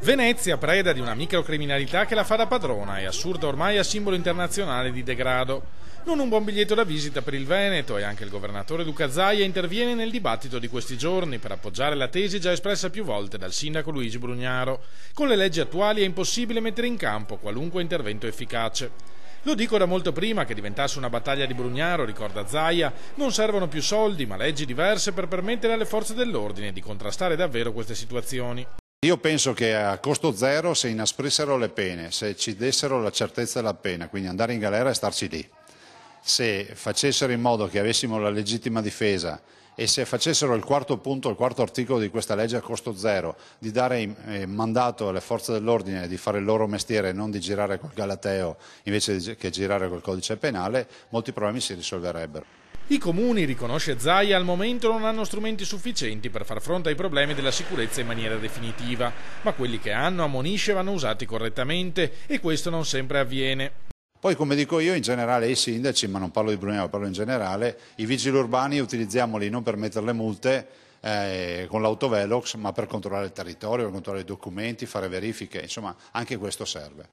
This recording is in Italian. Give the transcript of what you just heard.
Venezia preda di una microcriminalità che la fa da padrona e assurda ormai a simbolo internazionale di degrado. Non un buon biglietto da visita per il Veneto, e anche il governatore Luca Zaia interviene nel dibattito di questi giorni per appoggiare la tesi già espressa più volte dal sindaco Luigi Brugnaro. Con le leggi attuali è impossibile mettere in campo qualunque intervento efficace. Lo dico da molto prima che diventasse una battaglia di Brugnaro, ricorda Zaia, non servono più soldi ma leggi diverse per permettere alle forze dell'ordine di contrastare davvero queste situazioni. Io penso che a costo zero, se inasprissero le pene, se ci dessero la certezza della pena, quindi andare in galera e starci lì, se facessero in modo che avessimo la legittima difesa e se facessero il quarto punto, il quarto articolo di questa legge a costo zero, di dare mandato alle forze dell'ordine di fare il loro mestiere e non di girare col galateo invece che girare col codice penale, molti problemi si risolverebbero. I comuni, riconosce Zaia, al momento non hanno strumenti sufficienti per far fronte ai problemi della sicurezza in maniera definitiva, ma quelli che hanno, ammonisce, vanno usati correttamente e questo non sempre avviene. Poi, come dico io, in generale i sindaci, ma non parlo di Brugnaro, parlo in generale, i vigili urbani utilizziamoli non per mettere le multe con l'autovelox, ma per controllare il territorio, controllare i documenti, fare verifiche, insomma anche questo serve.